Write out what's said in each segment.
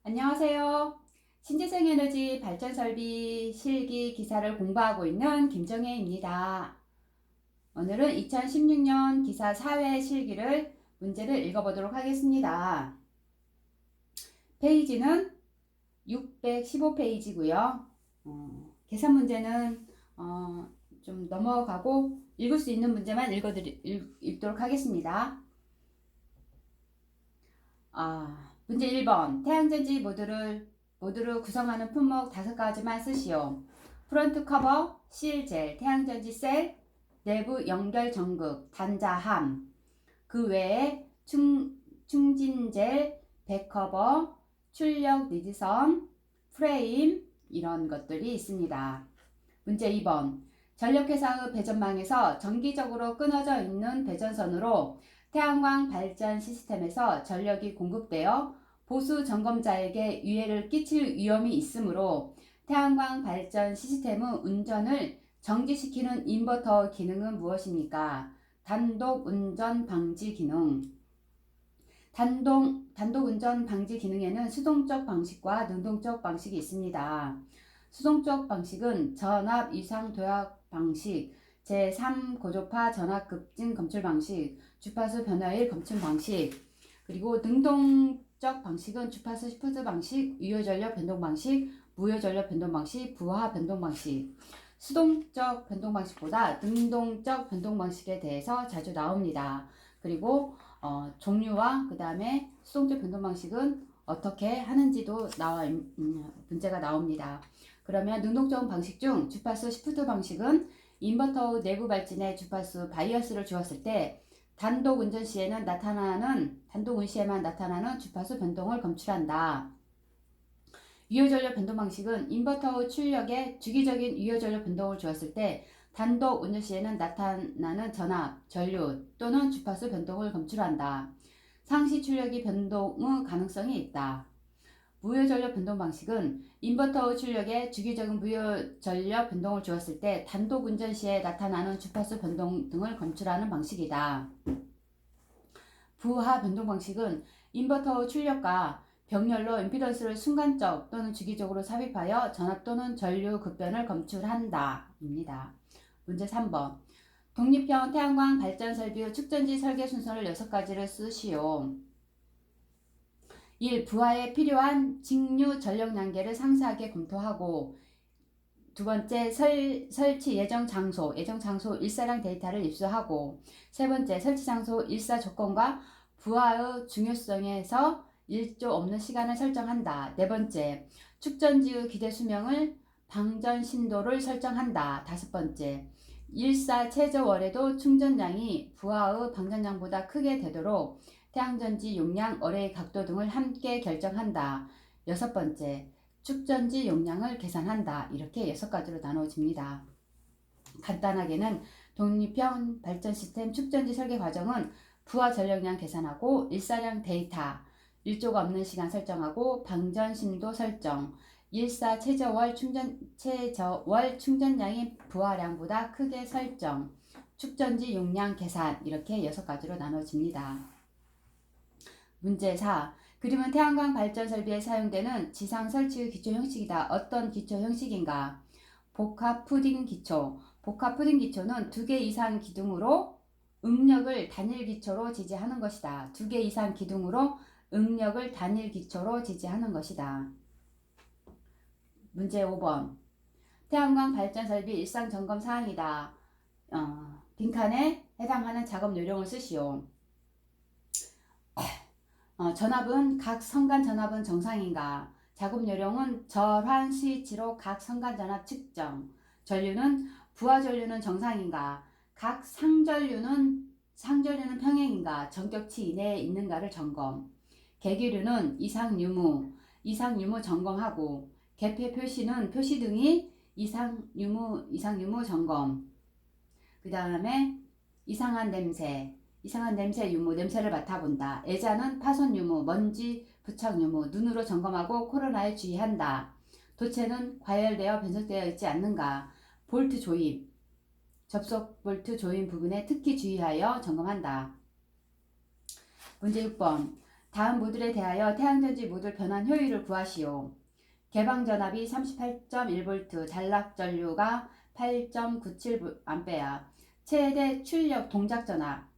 안녕하세요. 신재생에너지 발전설비 실기 기사를 공부하고 있는 김정혜입니다. 오늘은 2016년 기사 4회 실기를 문제를 읽어보도록 하겠습니다. 페이지는 615페이지고요. 계산 문제는 좀 넘어가고 읽을 수 있는 문제만 읽도록 하겠습니다. 문제 1번. 태양전지 모듈을 구성하는 품목 5가지만 쓰시오. 프론트 커버, 실젤, 태양전지 셀, 내부 연결 전극, 단자함. 그 외에 충진젤, 백커버, 출력 리드선, 프레임 이런 것들이 있습니다. 문제 2번. 전력회사의 배전망에서 정기적으로 끊어져 있는 배전선으로 태양광 발전 시스템에서 전력이 공급되어 보수 점검자에게 유해를 끼칠 위험이 있으므로 태양광 발전 시스템의 운전을 정지시키는 인버터 기능은 무엇입니까? 단독 운전 방지 기능. 단독 운전 방지 기능에는 수동적 방식과 능동적 방식이 있습니다. 수동적 방식은 전압 이상 도약 방식, 제3고조파 전압 급증 검출 방식, 주파수 변화율 검출 방식, 그리고 능동적 방식은 주파수 시프트 방식, 유효전력 변동 방식, 무효전력 변동 방식, 부하 변동 방식. 수동적 변동 방식보다 능동적 변동 방식에 대해서 자주 나옵니다. 그리고 종류와 그 다음에 수동적 변동 방식은 어떻게 하는지도 문제가 나옵니다. 그러면 능동적 방식 중 주파수 시프트 방식은 인버터 내부 발진에 주파수 바이어스를 주었을 때 단독 운전 시에만 나타나는 주파수 변동을 검출한다. 유효전력 변동 방식은 인버터 출력에 주기적인 유효전력 변동을 주었을 때 단독 운전 시에는 나타나는 전압, 전류 또는 주파수 변동을 검출한다. 상시 출력이 변동의 가능성이 있다. 무효전력 변동 방식은 인버터 출력에 주기적인 무효전력 변동을 주었을 때 단독 운전 시에 나타나는 주파수 변동 등을 검출하는 방식이다. 부하 변동 방식은 인버터 출력과 병렬로 임피던스를 순간적 또는 주기적으로 삽입하여 전압 또는 전류 급변을 검출한다. 입니다. 문제 3번. 독립형 태양광 발전 설비의 축전지 설계 순서를 6가지를 쓰시오. 1. 부하에 필요한 직류 전력 양계를 상세하게 검토하고 두 번째, 설치 예정 장소 일사량 데이터를 입수하고 세 번째, 설치 장소 일사 조건과 부하의 중요성에서 일조 없는 시간을 설정한다. 네 번째, 축전지의 기대 수명을 방전 신도를 설정한다. 다섯 번째, 일사 최저월에도 충전량이 부하의 방전량보다 크게 되도록 태양전지 용량, 어레이 각도 등을 함께 결정한다. 여섯 번째, 축전지 용량을 계산한다. 이렇게 6가지로 나눠집니다. 간단하게는 독립형 발전 시스템 축전지 설계 과정은 부하 전력량 계산하고 일사량 데이터, 일조가 없는 시간 설정하고 방전 신도 설정, 일사 최저월 충전량이 부하량보다 크게 설정, 축전지 용량 계산 이렇게 6가지로 나눠집니다. 문제 4. 그림은 태양광 발전 설비에 사용되는 지상 설치의 기초 형식이다. 어떤 기초 형식인가? 복합 푸딩 기초. 복합 푸딩 기초는 2개 이상 기둥으로 응력을 단일 기초로 지지하는 것이다. 2개 이상 기둥으로 응력을 단일 기초로 지지하는 것이다. 문제 5번. 태양광 발전 설비 일상 점검 사항이다. 빈칸에 해당하는 작업 요령을 쓰시오. 전압은 각 선간 전압은 정상인가? 작업 요령은 절환 스위치로 각 선간 전압 측정. 전류는 부하 전류는 정상인가? 각 상전류는 평행인가? 정격치 이내에 있는가를 점검. 계기류는 이상 유무 점검하고 개폐 표시는 표시 등이 이상 유무 점검. 그 다음에 이상한 냄새 유무, 냄새를 맡아본다. 애자는 파손 유무, 먼지 부착 유무, 눈으로 점검하고 코로나에 주의한다. 도체는 과열되어 변속되어 있지 않는가. 볼트 조임, 접속 볼트 조임 부분에 특히 주의하여 점검한다. 문제 6번. 다음 모듈에 대하여 태양전지 모듈 변환 효율을 구하시오. 개방전압이 38.1V, 단락전류가 8.97A, 최대 출력 동작전압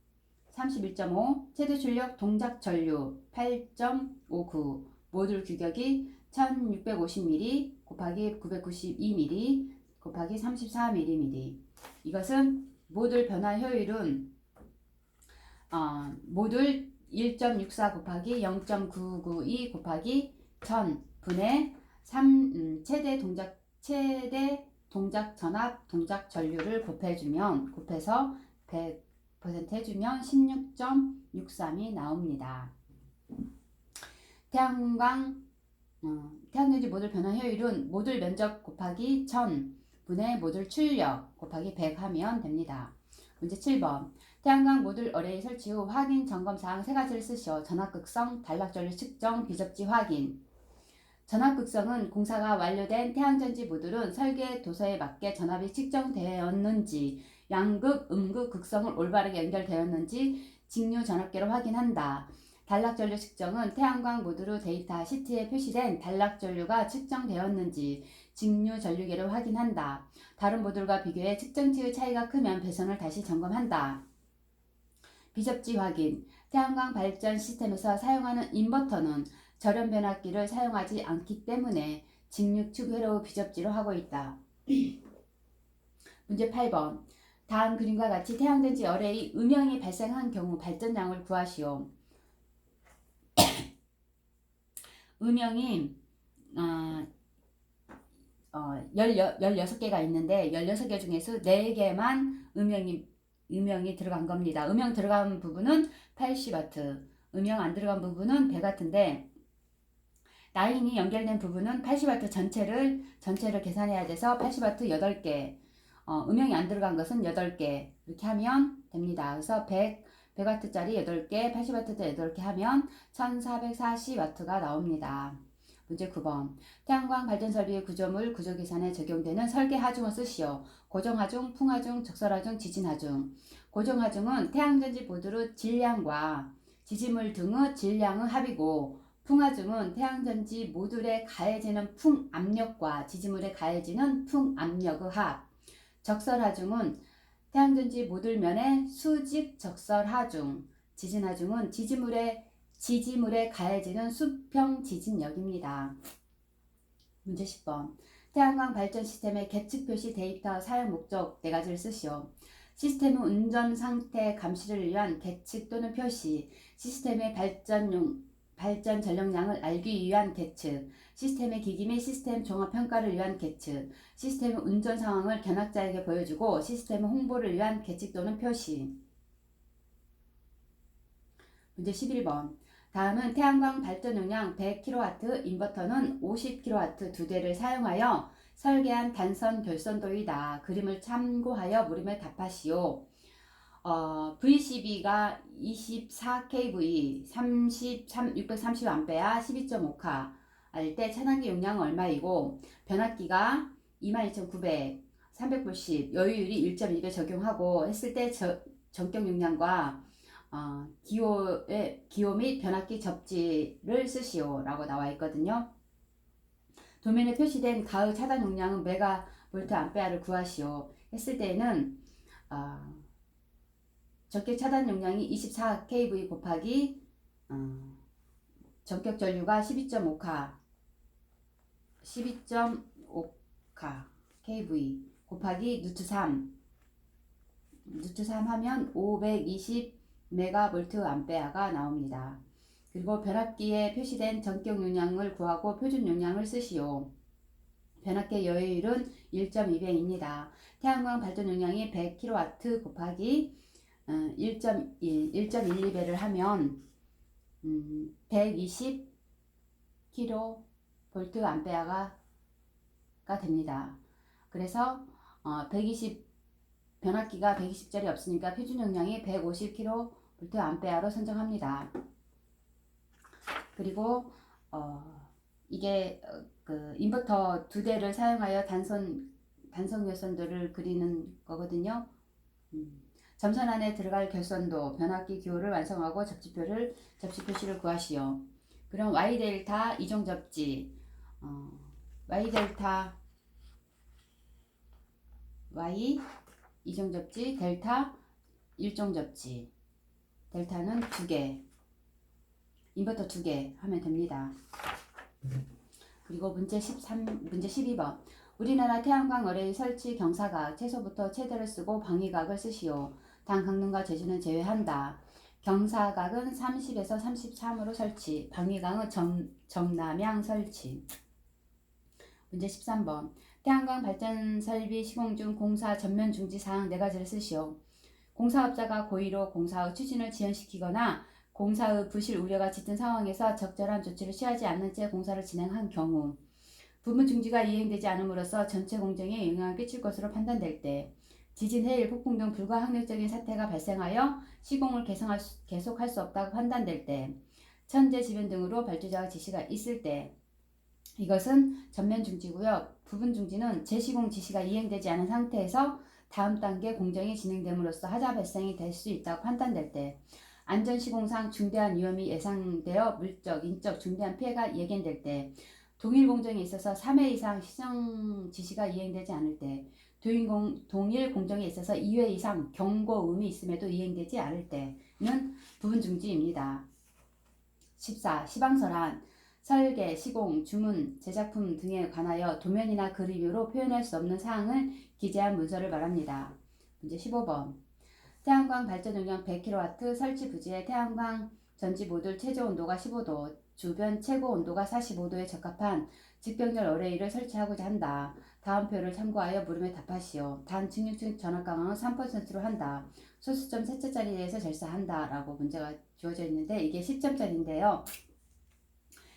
31.5, 최대 출력 동작전류 8.59, 모듈 규격이 1650mm 곱하기 992mm 곱하기 34mm. 이것은 모듈 변화 효율은 모듓 1.64 곱하기 0.992 곱하기 1000분의 3 최대 동작 전압 동작 전류를 곱해서 100% 해주면 16.63이 나옵니다. 태양전지 모듈 변화 효율은 모듈 면적 곱하기 1000분의 모듈 출력 곱하기 100 하면 됩니다. 문제 7번. 태양광 모듈 어레이 설치 후 확인 점검사항 3가지를 쓰시오. 전압극성, 단락전류 측정, 비접지 확인. 전압극성은 공사가 완료된 태양전지 모듈은 설계 도서에 맞게 전압이 측정되었는지, 양극, 음극, 극성을 올바르게 연결되었는지 직류 전압계로 확인한다. 단락전류 측정은 태양광 모듈 데이터 시트에 표시된 단락전류가 측정되었는지 직류 전류계를 확인한다. 다른 모듈과 비교해 측정치의 차이가 크면 배선을 다시 점검한다. 비접지 확인. 태양광 발전 시스템에서 사용하는 인버터는 절연 변압기를 사용하지 않기 때문에 직류축 회로 비접지로 하고 있다. 문제 8번. 다음 그림과 같이 태양전지 어레이 음영이 발생한 경우 발전량을 구하시오. 음영이 16개가 있는데 16개 중에서 4개만 음영이 들어간 겁니다. 음영 들어간 부분은 80W, 음영 안 들어간 부분은 100W인데 라인이 연결된 부분은 80W 전체를 계산해야 돼서 80W 8개, 음영이 안 들어간 것은 8개 이렇게 하면 됩니다. 그래서 100W짜리 8개, 80W짜리 8개 하면 1440W가 나옵니다. 문제 9번. 태양광 발전설비의 구조물 구조 계산에 적용되는 설계 하중을 쓰시오. 고정하중, 풍하중, 적설하중, 지진하중. 고정하중은 태양전지 모듈의 질량과 지지물 등의 질량의 합이고, 풍하중은 태양전지 모듈에 가해지는 풍압력과 지지물에 가해지는 풍압력의 합. 적설하중은 태양전지 모듈면의 수직 적설하중. 지진하중은 지지물에 가해지는 수평 지진력입니다. 문제 10번. 태양광 발전 시스템의 계측 표시 데이터 사용 목적 4가지를 쓰시오. 시스템의 운전 상태 감시를 위한 계측 또는 표시, 시스템의 발전 전력량을 알기 위한 계측, 시스템의 기기 및 시스템 종합 평가를 위한 계측, 시스템의 운전 상황을 견학자에게 보여주고 시스템의 홍보를 위한 계측 또는 표시. 문제 11번. 다음은 태양광 발전 용량 100kW, 인버터는 50kW 2대를 사용하여 설계한 단선 결선도이다. 그림을 참고하여 물음에 답하시오. VCB가 24kV, 630A, 12.5카 할 때 차단기 용량은 얼마이고, 변압기가 22,900, 380, 여유율이 1.2배 적용하고 했을 때 전격 용량과 기호 및 변압기 접지를 쓰시오 라고 나와 있거든요. 도면에 표시된 가의 차단 용량은 메가볼트 암페어를 구하시오 했을 때에는 전격 차단 용량이 24kV 곱하기 전격 전류가 12.5카 kV 곱하기 누트 3 하면 520 메가볼트 암페어가 나옵니다. 그리고 변압기에 표시된 전격 용량을 구하고 표준 용량을 쓰시오. 변압기 여유율은 1.2배입니다. 태양광 발전 용량이 100kW 곱하기 1.12배를 하면 120kV 암페어가 됩니다. 그래서 120 변압기가 120짜리 없으니까 표준 용량이 150kV 암페어로 선정합니다. 그리고 이게 그 인버터 2대를 사용하여 단선 결선도를 그리는 거거든요. 점선 안에 들어갈 결선도, 변압기 기호를 완성하고 접지 표시를 구하시오. 그럼 y 델타 이종 접지, y 델타 y 이종 접지, 델타 일종 접지, 델타는 2개, 인버터 2개 하면 됩니다. 그리고 문제 12번. 우리나라 태양광 어레이 설치 경사각 최소부터 최대를 쓰고 방위각을 쓰시오. 단 강릉과 제주는 제외한다. 경사각은 30에서 33으로 설치, 방위각은 정남향 설치. 문제 13번. 태양광 발전 설비 시공 중 공사 전면 중지 사항 4가지를 쓰시오. 공사업자가 고의로 공사의 추진을 지연시키거나 공사의 부실 우려가 짙은 상황에서 적절한 조치를 취하지 않는 채 공사를 진행한 경우, 부분 중지가 이행되지 않음으로써 전체 공정에 영향을 끼칠 것으로 판단될 때, 지진, 해일, 폭풍 등 불가항력적인 사태가 발생하여 시공을 계속할 수 없다고 판단될 때, 천재지변 등으로 발주자의 지시가 있을 때, 이것은 전면 중지고요. 부분 중지는 재시공 지시가 이행되지 않은 상태에서 다음 단계 공정이 진행됨으로써 하자 발생이 될 수 있다고 판단될 때, 안전시공상 중대한 위험이 예상되어 물적, 인적 중대한 피해가 예견될 때, 동일 공정에 있어서 3회 이상 시정 지시가 이행되지 않을 때, 동일 공정에 있어서 2회 이상 경고음이 있음에도 이행되지 않을 때는 부분 중지입니다. 14. 시방설한 설계, 시공, 주문, 제작품 등에 관하여 도면이나 그림으로 표현할 수 없는 사항을 기재한 문서를 말합니다. 문제 15번. 태양광 발전 용량 100kW 설치 부지의 태양광 전지 모듈 최저 온도가 15도, 주변 최고 온도가 45도에 적합한 직병렬 어레이를 설치하고자 한다. 다음 표를 참고하여 물음에 답하시오. 단 측량층 전압 강화는 3%로 한다. 소수점 셋째 자리에서 절사한다. 라고 문제가 주어져 있는데 이게 10점짜리인데요.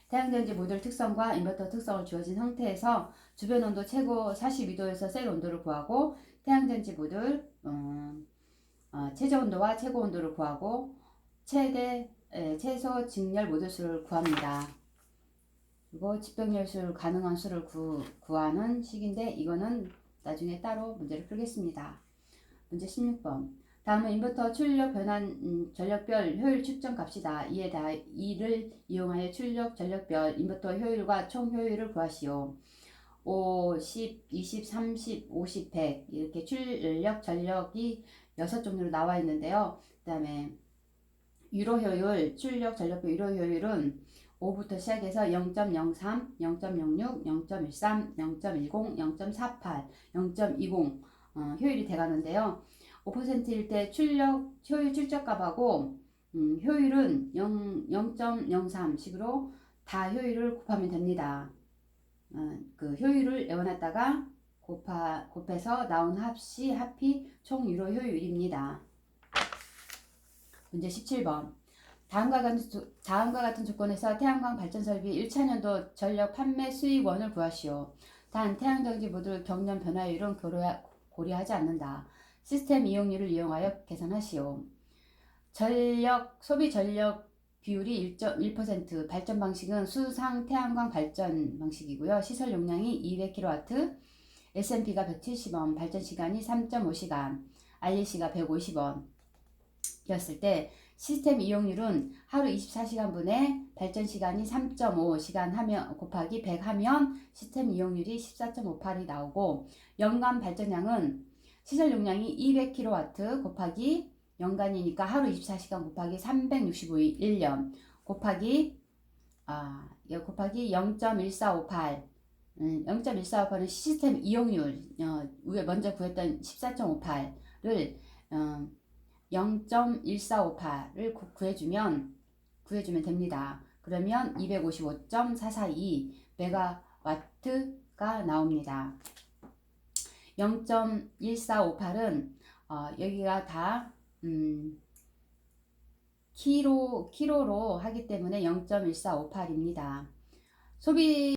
태양전지 모듈 특성과 인버터 특성을 주어진 상태에서 주변 온도 최고 42도에서 셀 온도를 구하고, 태양전지 모듈 최저 온도와 최고 온도를 구하고, 최소 직렬 모듈 수를 구합니다. 그리고 직병렬 수 가능한 수를 구하는 식인데 이거는 나중에 따로 문제를 풀겠습니다. 문제 16번. 다음은 인버터 출력 변환 전력별 효율 측정 값이다. 이를 이용하여 출력 전력별 인버터 효율과 총 효율을 구하시오. 5, 10, 20, 30, 50, 100 이렇게 출력 전력이 6종류로 나와 있는데요. 그 다음에 유로 효율, 출력 전력별 유로 효율은 5부터 시작해서 0.03, 0.06, 0.13, 0.10, 0.48, 0.20 효율이 돼가는데요. 5%일 때 효율 출적값하고 효율은 0.03식으로 다 효율을 곱하면 됩니다. 그 효율을 외워놨다가 곱해서 나온 합이 총 유로 효율입니다. 문제 17번. 다음과 같은 조건에서 태양광 발전 설비 1차년도 전력 판매 수익원을 구하시오. 단 태양전지 모듈 경련 변화율은 고려하지 않는다. 시스템 이용률을 이용하여 계산하시오. 소비 전력 비율이 1%, 발전 방식은 수상 태양광 발전 방식이고요. 시설 용량이 200kW, S&P가 170원, 발전 시간이 3.5시간, REC가 150원 였을 때 시스템 이용률은 하루 24시간분에 발전 시간이 3.5시간 곱하기 100 하면 시스템 이용률이 14.58이 나오고, 연간 발전량은 시설 용량이 200kW 곱하기 연간이니까 하루 24시간 곱하기 365일 1년 곱하기 0.1458 0.1458은 시스템 이용률, 우리가 먼저 구했던 14.58를 0.1458을 구해주면 됩니다. 그러면 255.442 메가와트가 나옵니다. 0.1458은 여기가 다 키로로 하기 때문에 0.1458입니다. 소비